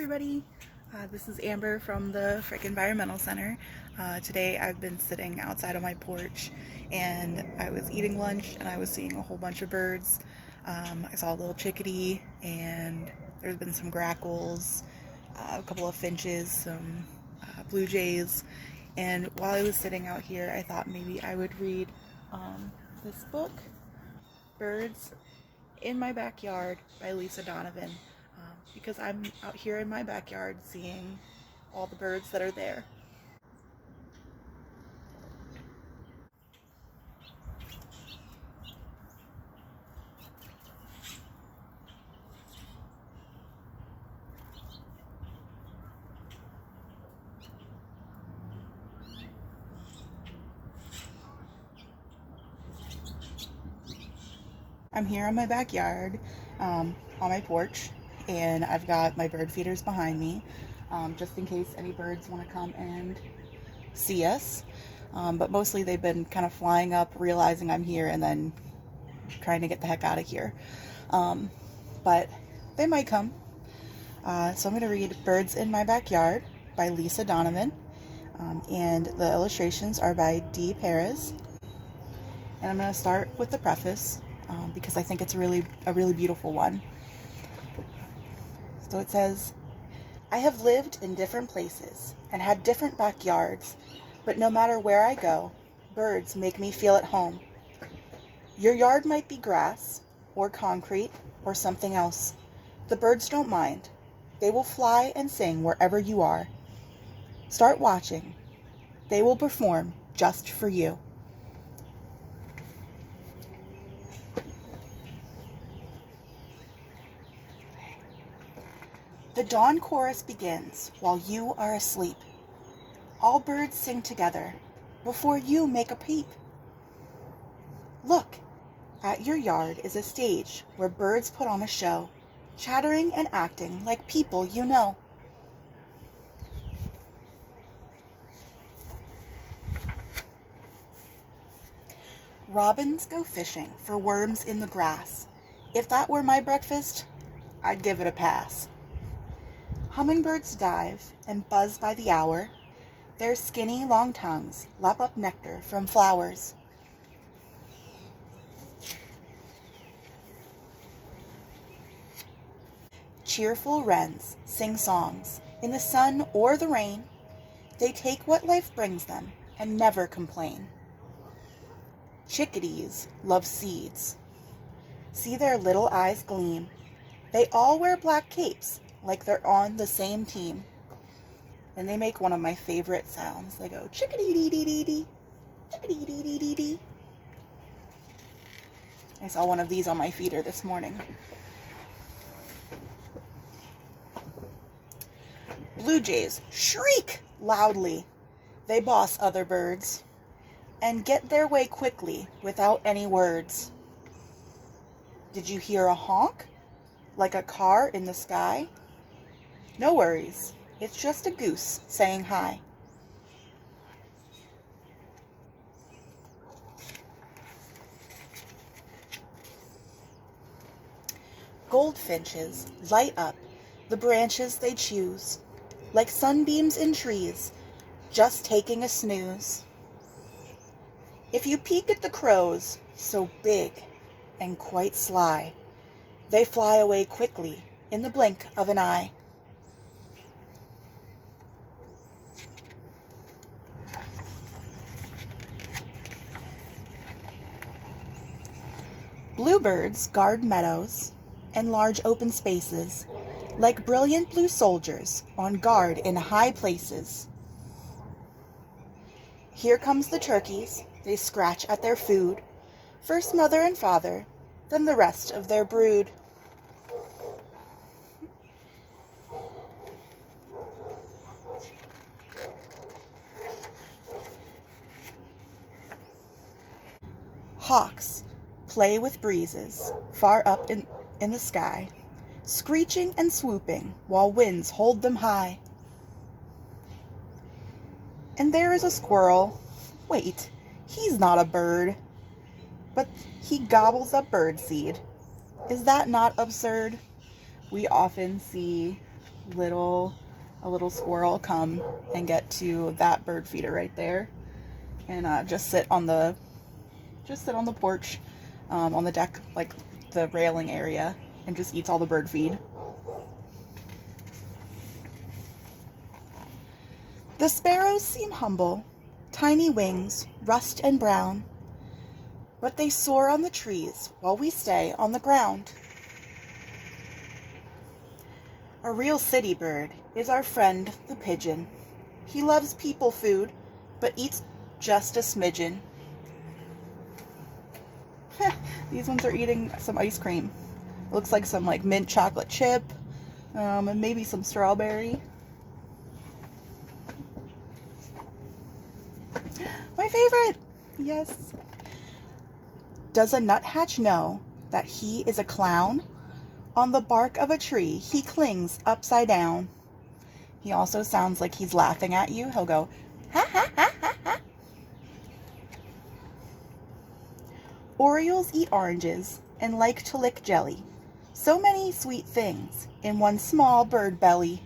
everybody. This is Amber from the Frick Environmental Center. Today I've been sitting outside on my porch and I was eating lunch and I was seeing a whole bunch of birds. I saw a little chickadee and there's been some grackles, a couple of finches, some blue jays. And while I was sitting out here, I thought maybe I would read this book, Birds in My Backyard by Lisa Donovan. Because I'm out here in my backyard seeing all the birds that are there. I'm here in my backyard on my porch, and I've got my bird feeders behind me just in case any birds want to come and see us. But mostly they've been kind of flying up, realizing I'm here, and then trying to get the heck out of here. But they might come. So I'm going to read Birds in My Backyard by Lisa Donovan. And the illustrations are by Dee Perez. And I'm going to start with the preface because I think it's a really beautiful one. So it says, I have lived in different places and had different backyards, but no matter where I go, birds make me feel at home. Your yard might be grass or concrete or something else. The birds don't mind. They will fly and sing wherever you are. Start watching. They will perform just for you. The dawn chorus begins while you are asleep. All birds sing together before you make a peep. Look, at your yard is a stage where birds put on a show, chattering and acting like people you know. Robins go fishing for worms in the grass. If that were my breakfast, I'd give it a pass. Hummingbirds dive and buzz by the hour. Their skinny, long tongues lap up nectar from flowers. Cheerful wrens sing songs in the sun or the rain. They take what life brings them and never complain. Chickadees love seeds. See their little eyes gleam. They all wear black capes like they're on the same team. And they make one of my favorite sounds. They go chickadee-dee-dee-dee-dee, chickadee-dee-dee-dee-dee. I saw one of these on my feeder this morning. Blue jays shriek loudly. They boss other birds and get their way quickly without any words. Did you hear a honk? Like a car in the sky? No worries, it's just a goose saying hi. Goldfinches light up the branches they choose, like sunbeams in trees, just taking a snooze. If you peek at the crows, so big and quite sly, they fly away quickly in the blink of an eye. Bluebirds guard meadows and large open spaces, like brilliant blue soldiers on guard in high places. Here comes the turkeys, they scratch at their food, first mother and father, then the rest of their brood. Hawks play with breezes far up in the sky, screeching and swooping while winds hold them high. And there is a squirrel. Wait, he's not a bird, but he gobbles up birdseed. Is that not absurd? We often see a little squirrel come and get to that bird feeder right there, and just sit on the porch, on the deck, like the railing area, and just eats all the bird feed. The sparrows seem humble, tiny wings, rust and brown, but they soar on the trees while we stay on the ground. A real city bird is our friend the pigeon. He loves people food, but eats just a smidgen. These ones are eating some ice cream. It looks like some like mint chocolate chip, and maybe some strawberry. My favorite! Yes. Does a nuthatch know that he is a clown? On the bark of a tree, he clings upside down. He also sounds like he's laughing at you. He'll go, ha ha ha ha ha. Orioles eat oranges and like to lick jelly. So many sweet things in one small bird belly.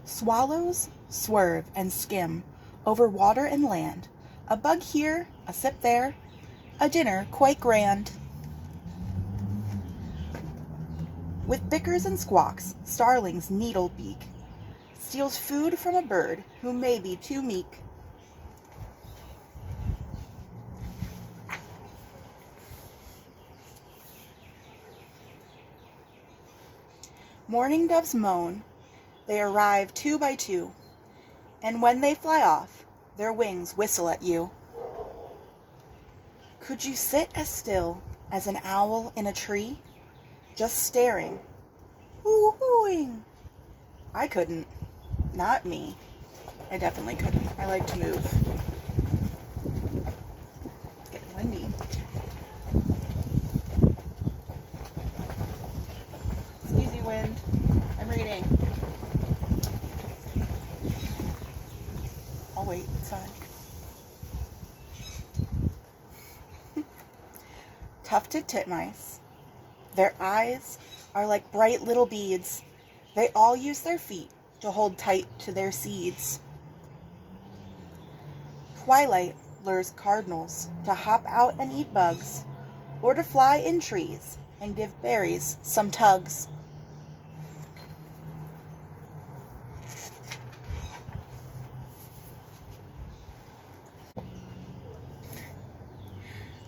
Swallows swerve and skim over water and land. A bug here, a sip there, a dinner quite grand. With bickers and squawks, starling's needle beak steals food from a bird who may be too meek. Mourning doves moan. They arrive 2 by 2, and when they fly off, their wings whistle at you. Could you sit as still as an owl in a tree, just staring, woo-hooing? I couldn't. Not me. I definitely couldn't. I like to move. It's getting windy. Excuse you, wind. I'm reading. I'll wait. It's fine. Tufted titmice. Their eyes are like bright little beads. They all use their feet to hold tight to their seeds. Twilight lures cardinals to hop out and eat bugs, or to fly in trees and give berries some tugs.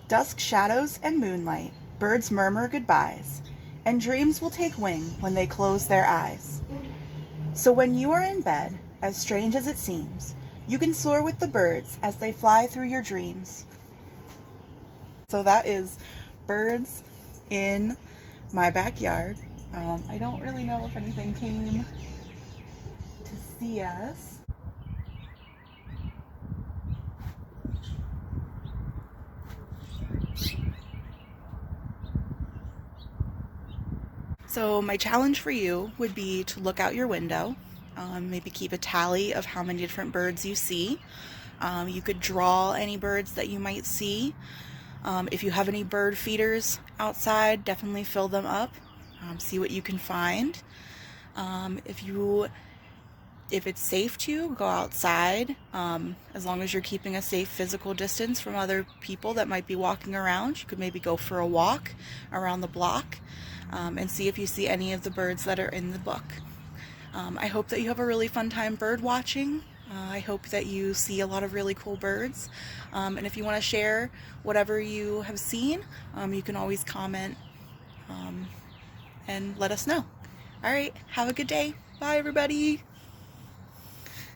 Dusk shadows and moonlight, birds murmur goodbyes, and dreams will take wing when they close their eyes. So when you are in bed, as strange as it seems, you can soar with the birds as they fly through your dreams. So that is birds in my backyard. I don't really know if anything came to see us. So my challenge for you would be to look out your window, maybe keep a tally of how many different birds you see. You could draw any birds that you might see. If you have any bird feeders outside, definitely fill them up. See what you can find. If it's safe to, go outside, as long as you're keeping a safe physical distance from other people that might be walking around. You could maybe go for a walk around the block, and see if you see any of the birds that are in the book. I hope that you have a really fun time bird watching. I hope that you see a lot of really cool birds. And if you want to share whatever you have seen, you can always comment and let us know. All right, have a good day. Bye, everybody.